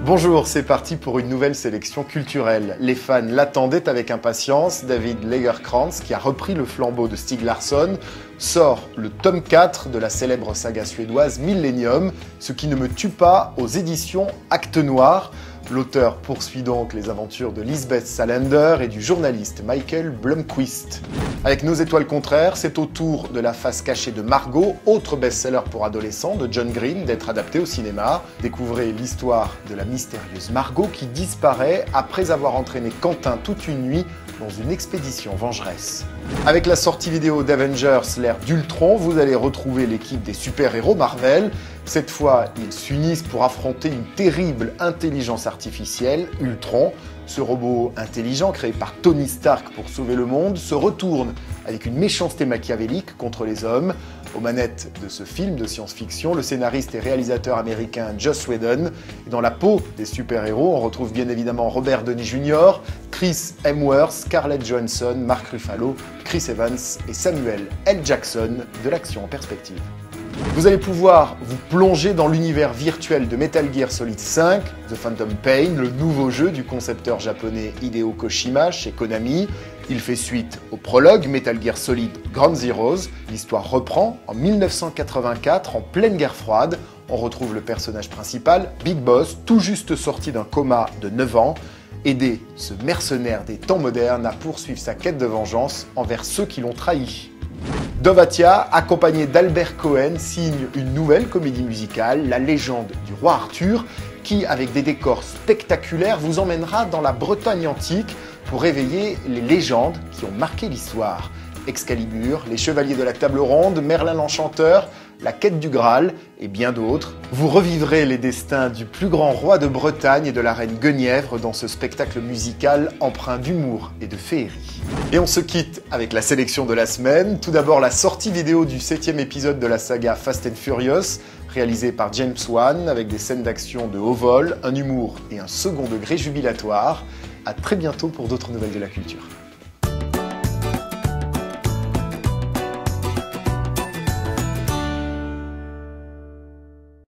Bonjour, c'est parti pour une nouvelle sélection culturelle. Les fans l'attendaient avec impatience. David Lagercrantz, qui a repris le flambeau de Stieg Larsson, sort le tome 4 de la célèbre saga suédoise Millennium, Ce qui ne me tue pas, aux éditions Actes Noir. L'auteur poursuit donc les aventures de Lisbeth Salander et du journaliste Michael Blomqvist. Avec Nos étoiles contraires, c'est au tour de La face cachée de Margot, autre best-seller pour adolescents de John Green, d'être adapté au cinéma. Découvrez l'histoire de la mystérieuse Margot qui disparaît après avoir entraîné Quentin toute une nuit dans une expédition vengeresse. Avec la sortie vidéo d'Avengers, l'ère d'Ultron, vous allez retrouver l'équipe des super-héros Marvel. Cette fois, ils s'unissent pour affronter une terrible intelligence artificielle, Ultron. Ce robot intelligent, créé par Tony Stark pour sauver le monde, se retourne avec une méchanceté machiavélique contre les hommes. Aux manettes de ce film de science-fiction, le scénariste et réalisateur américain Joss Whedon. Et dans la peau des super-héros, on retrouve bien évidemment Robert Downey Jr., Chris Hemsworth, Scarlett Johansson, Mark Ruffalo, Chris Evans et Samuel L. Jackson de l'action en perspective. Vous allez pouvoir vous plonger dans l'univers virtuel de Metal Gear Solid 5, The Phantom Pain, le nouveau jeu du concepteur japonais Hideo Kojima chez Konami. Il fait suite au prologue Metal Gear Solid Ground Zeroes. L'histoire reprend en 1984, en pleine guerre froide. On retrouve le personnage principal, Big Boss, tout juste sorti d'un coma de 9 ans. Aider ce mercenaire des temps modernes à poursuivre sa quête de vengeance envers ceux qui l'ont trahi. Dovatia, accompagné d'Albert Cohen, signe une nouvelle comédie musicale, La légende du roi Arthur, qui, avec des décors spectaculaires, vous emmènera dans la Bretagne antique pour réveiller les légendes qui ont marqué l'histoire. Excalibur, les Chevaliers de la Table Ronde, Merlin l'Enchanteur, la Quête du Graal et bien d'autres. Vous revivrez les destins du plus grand roi de Bretagne et de la reine Guenièvre dans ce spectacle musical empreint d'humour et de féerie. Et on se quitte avec la sélection de la semaine. Tout d'abord, la sortie vidéo du 7e épisode de la saga Fast and Furious, réalisé par James Wan, avec des scènes d'action de haut vol, un humour et un second degré jubilatoire. À très bientôt pour d'autres nouvelles de la culture.